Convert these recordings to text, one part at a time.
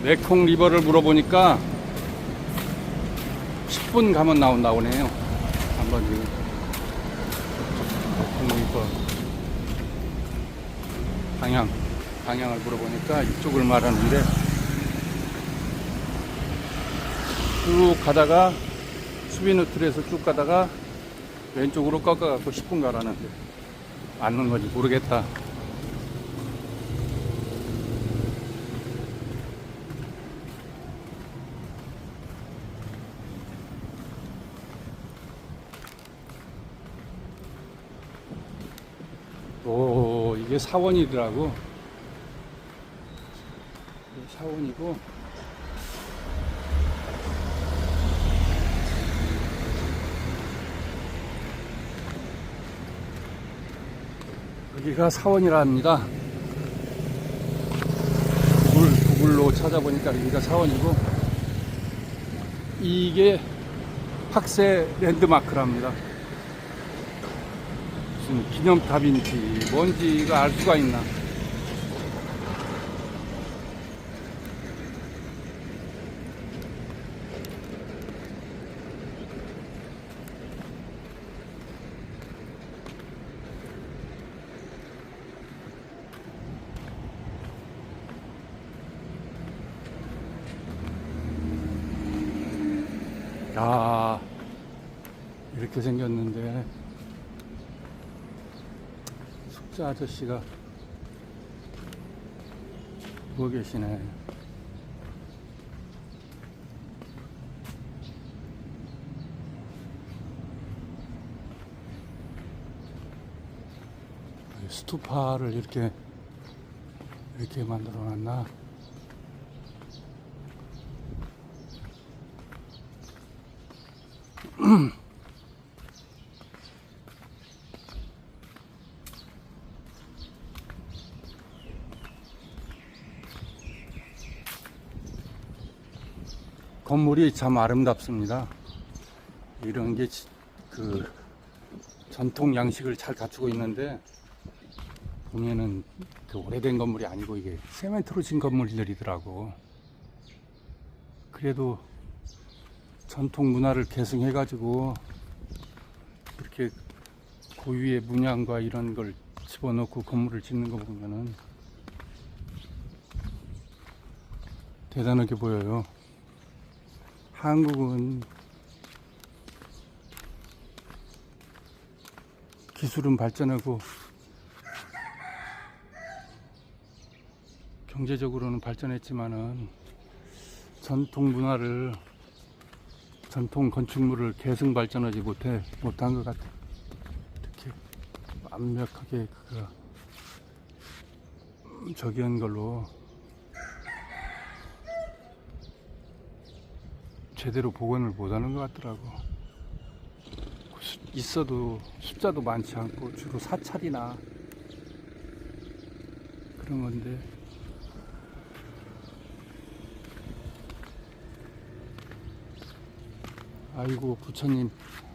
메콩 리버를 물어보니까 10분 가면 나온다고 하네요. 한번 메콩 리버 방향을 물어보니까 이쪽을 말하는데, 쭉 가다가 수비누틀에서 쭉 가다가 왼쪽으로 꺾어갖고 10분 가라는데 맞는 건지 모르겠다. 오, 이게 사원이더라고. 사원이고, 여기가 사원이라 합니다. 구글로 찾아보니까 여기가 사원이고, 이게 학세 랜드마크랍니다. 무슨 기념탑인지 뭔지가 알 수가 있나. 야, 이렇게 생겼는데 숙자 아저씨가 누워 계시네. 스투파를 이렇게 만들어 놨나? 건물이 참 아름답습니다. 이런 게 그 전통 양식을 잘 갖추고 있는데, 보면은 그 오래된 건물이 아니고 이게 세멘트로 진 건물들이더라고. 그래도 전통 문화를 계승해 가지고 이렇게 고유의 문양과 이런 걸 집어넣고 건물을 짓는 거 보면은 대단하게 보여요. 한국은 기술은 발전하고 경제적으로는 발전했지만은 전통 문화를, 전통 건축물을 계승 발전하지 못한 것 같아. 이렇게 완벽하게 저기 한 걸로 제대로 복원을 못하는 것 같더라고. 있어도 숫자도 많지 않고 주로 사찰이나 그런 건데, 아이고 부처님,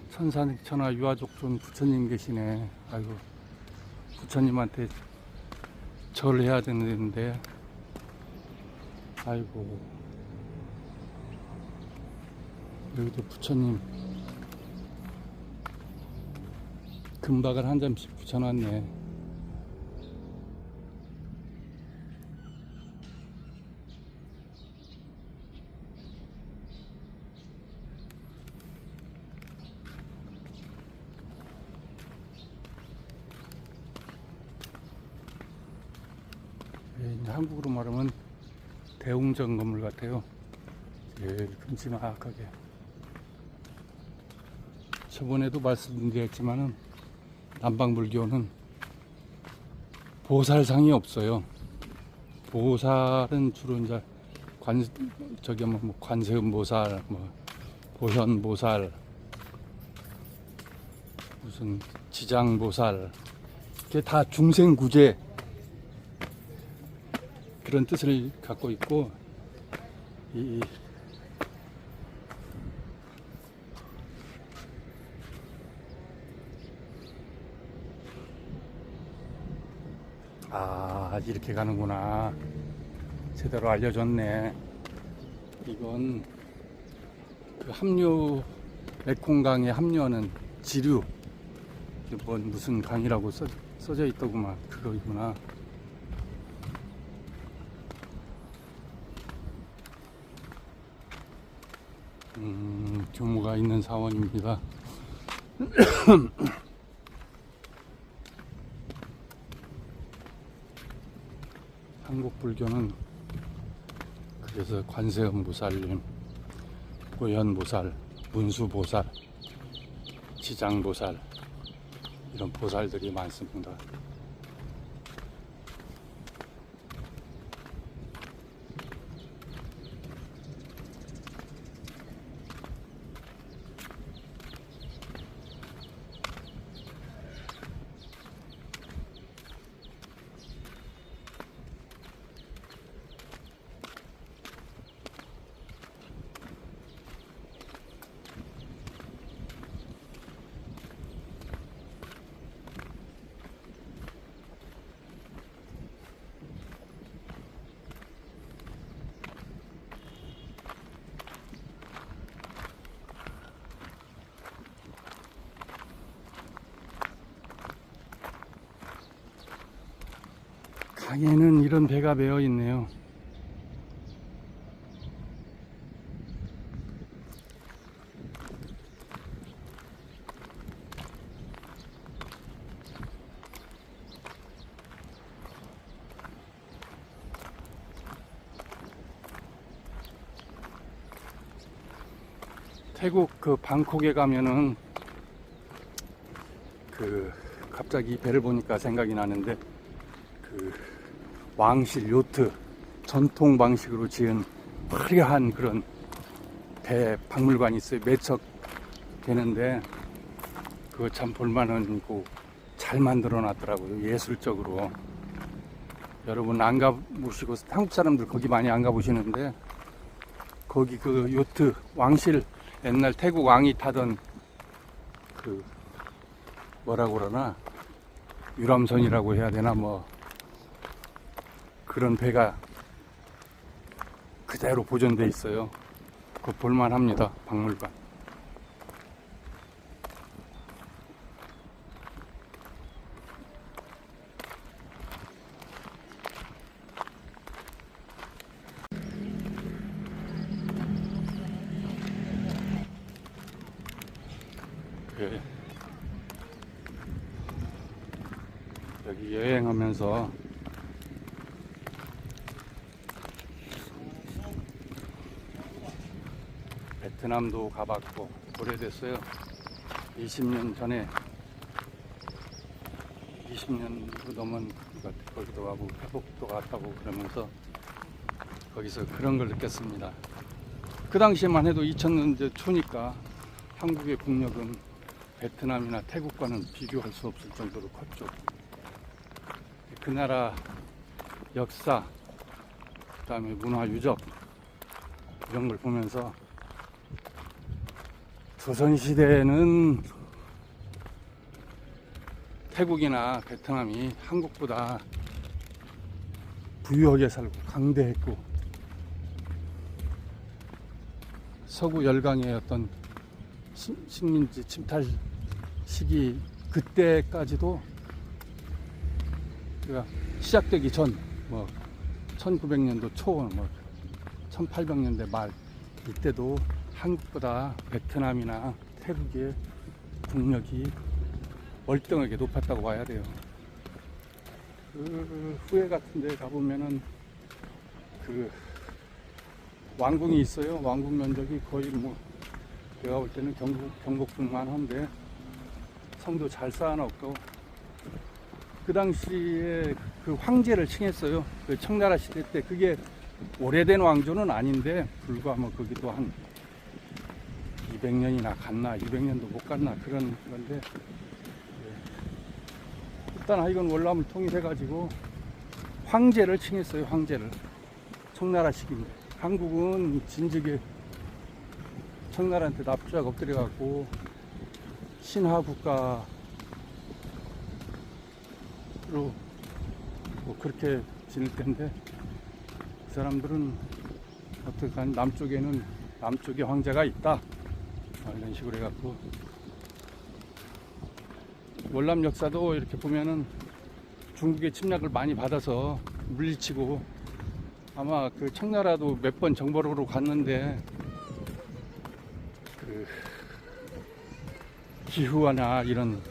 천사천하 유아족존 부처님 계시네. 아이고 부처님한테 절해야 되는데, 아이고 여기도 부처님 금박을 한 점씩 붙여놨네. 한국으로 말하면 대웅전 건물 같아요. 제일 큼지막하게. 저번에도 말씀드렸지만은 남방불교는 보살상이 없어요. 보살은 주로 이제 관세음보살, 보현보살, 무슨 지장보살, 이게 다 중생구제 그런 뜻을 갖고 있고, 이렇게 가는구나. 제대로 알려줬네. 이건 그 합류, 메콩강에 합류하는 지류, 이번 무슨 강이라고 써져 있더구만. 그거구나. 규모가 있는 사원입니다. 한국 불교는 그래서 관세음보살님, 고현보살, 문수보살, 지장보살 이런 보살들이 많습니다. 강에는 이런 배가 매여 있네요. 태국 그 방콕에 가면은 그 갑자기 배를 보니까 생각이 나는데 그 왕실 요트 전통 방식으로 지은 화려한 그런 배 박물관이 있어요. 매척 되는데 그거 참 볼만하고 잘 만들어 놨더라고요. 예술적으로. 여러분 안 가보시고, 한국 사람들 거기 많이 안 가보시는데 거기 그 요트 왕실 옛날 태국 왕이 타던 그 뭐라고 그러나 유람선이라고 해야 되나 뭐 그런 배가 그대로 보존돼 있어요. 그거 볼만합니다. 박물관. 예. 여기 여행하면서 베트남도 가봤고 오래됐어요. 20년 전에 20년도 넘은 것 같아요. 거기도 가고 태국도 갔다고 그러면서 거기서 그런 걸 느꼈습니다. 그 당시에만 해도 2000년대 초니까 한국의 국력은 베트남이나 태국과는 비교할 수 없을 정도로 컸죠. 그 나라 역사, 그 다음에 문화 유적 이런 걸 보면서 조선시대에는 태국이나 베트남이 한국보다 부유하게 살고 강대했고 서구 열강의 어떤 식민지 침탈 시기 그때까지도 그러니까 시작되기 전 뭐 1900년도 초 뭐 1800년대 말 이때도 한국보다 베트남이나 태국의 국력이 월등하게 높았다고 봐야 돼요. 그 후에 같은 데 가보면은 그 왕궁이 있어요. 왕궁 면적이 거의 뭐 제가 볼 때는 경복궁만 한데 성도 잘 쌓아놓고 그 당시에 그 황제를 칭했어요. 그 청나라 시대 때 그게 오래된 왕조는 아닌데 불과 뭐 거기도 한 200년이나 갔나 200년도 못 갔나 그런 건데 일단 하여간 월남을 통일해가지고 황제를 칭했어요. 황제를 청나라 시기인데 한국은 진즉에 청나라한테 납작 엎드려갖고 신하 국가로 뭐 그렇게 지낼 텐데 그 사람들은 어떻게 남쪽에는 남쪽에 황제가 있다, 이런 식으로 해갖고. 월남 역사도 이렇게 보면은 중국의 침략을 많이 받아서 물리치고, 아마 그 청나라도 몇 번 정벌으로 갔는데 그 기후나 이런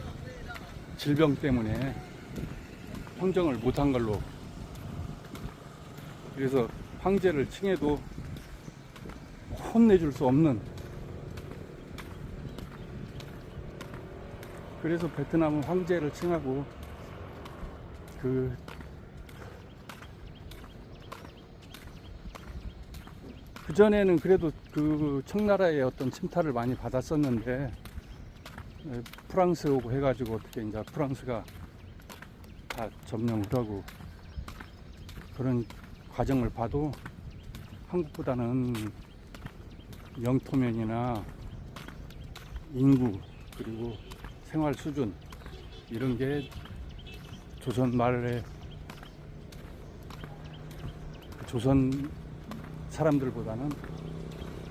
질병 때문에 평정을 못한 걸로, 그래서 황제를 칭해도 혼내줄 수 없는, 그래서 베트남은 황제를 칭하고, 그 전에는 그래도 그 청나라의 어떤 침탈을 많이 받았었는데, 프랑스 오고 해가지고 어떻게 이제 프랑스가 다 점령을 하고, 그런 과정을 봐도 한국보다는 영토면이나 인구, 그리고 생활 수준, 이런 게 조선 말에 조선 사람들보다는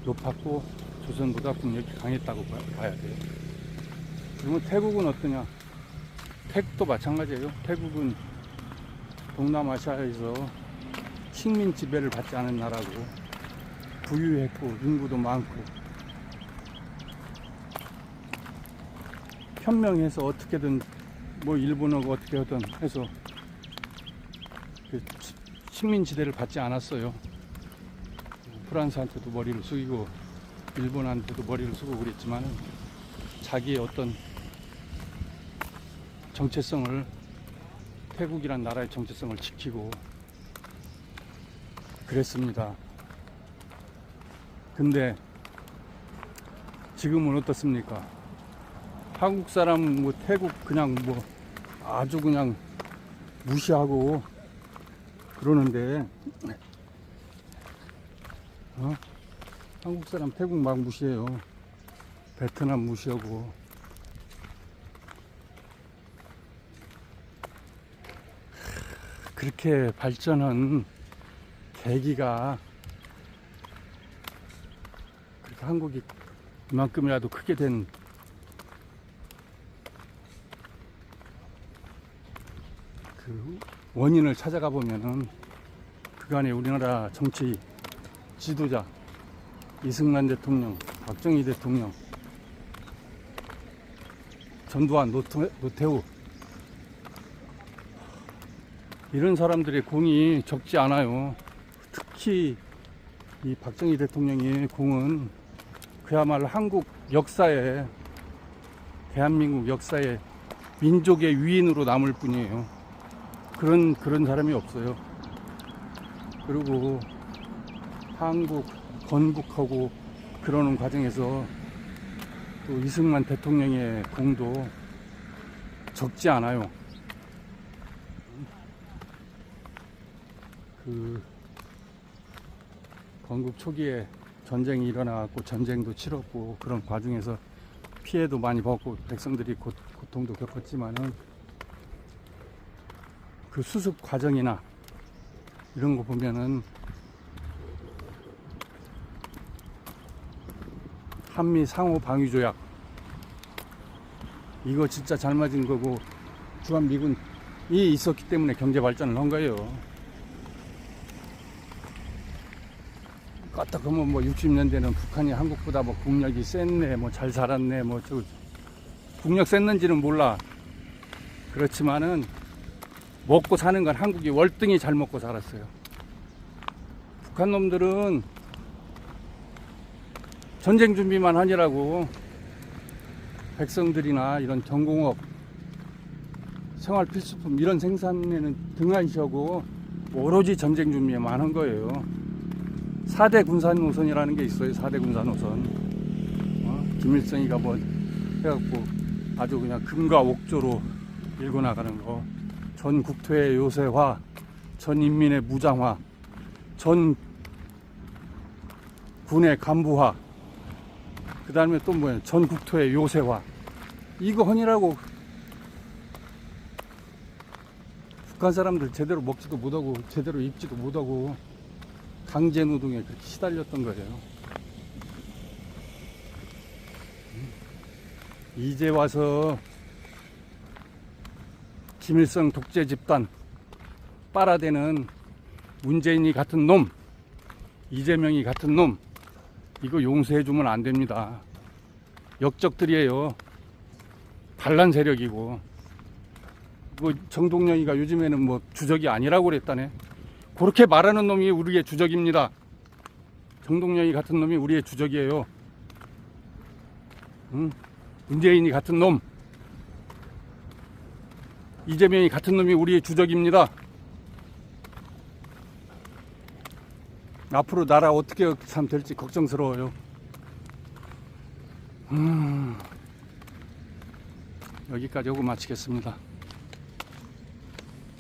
높았고, 조선보다 국력이 강했다고 봐야 돼요. 그러면 태국은 어떠냐? 태국도 마찬가지예요. 태국은 동남아시아에서 식민 지배를 받지 않은 나라고, 부유했고 인구도 많고, 현명해서 어떻게든 뭐 일본하고 어떻게 하든 해서 그 식민지대를 받지 않았어요. 프랑스한테도 머리를 숙이고 일본한테도 머리를 숙이고 그랬지만, 자기의 어떤 정체성을, 태국이란 나라의 정체성을 지키고 그랬습니다. 근데 지금은 어떻습니까? 한국 사람 뭐 태국 그냥 뭐 아주 그냥 무시하고 그러는데, 한국 사람 태국 막 무시해요. 베트남 무시하고. 그렇게 발전한 계기가, 그렇게 한국이 이만큼이라도 크게 된 그 원인을 찾아가 보면은, 그간의 우리나라 정치 지도자 이승만 대통령, 박정희 대통령, 전두환, 노태우, 이런 사람들의 공이 적지 않아요. 특히 이 박정희 대통령의 공은 그야말로 한국 역사에, 대한민국 역사에 민족의 위인으로 남을 뿐이에요. 그런 사람이 없어요. 그리고 한국 건국하고 그러는 과정에서 또 이승만 대통령의 공도 적지 않아요. 그 건국 초기에 전쟁이 일어나고 전쟁도 치렀고, 그런 과정에서 피해도 많이 받고 백성들이 고통도 겪었지만은, 그 수습 과정이나 이런 거 보면은 한미 상호 방위 조약, 이거 진짜 잘 맞은 거고, 주한미군이 있었기 때문에 경제 발전을 한 거예요. 까딱하면 뭐 60년대는 북한이 한국보다 뭐 국력이 셌네, 뭐 잘 살았네, 뭐 저 국력 셌는지는 몰라. 그렇지만은 먹고 사는 건 한국이 월등히 잘 먹고 살았어요. 북한 놈들은 전쟁 준비만 하느라고 백성들이나 이런 경공업, 생활 필수품 이런 생산에는 등한시하고 오로지 전쟁 준비만 한 거예요. 4대 군사 노선이라는 게 있어요. 4대 군사 노선. 김일성이가 뭐 해갖고 아주 그냥 금과 옥조로 밀고 나가는 거. 전 국토의 요새화, 전 인민의 무장화, 전 군의 간부화, 그 다음에 또 뭐예요? 전 국토의 요새화. 이거 허니라고 북한 사람들 제대로 먹지도 못하고 제대로 입지도 못하고 강제 노동에 그렇게 시달렸던 거예요. 이제 와서 김일성 독재 집단 빨아대는 문재인이 같은 놈, 이재명이 같은 놈, 이거 용서해주면 안 됩니다. 역적들이에요. 반란 세력이고. 뭐 정동영이가 요즘에는 뭐 주적이 아니라고 그랬다네. 그렇게 말하는 놈이 우리의 주적입니다. 정동영이 같은 놈이 우리의 주적이에요. 문재인이 같은 놈, 이재명이 같은 놈이 우리의 주적입니다. 앞으로 나라 어떻게 참 될지 걱정스러워요. 여기까지 하고 마치겠습니다.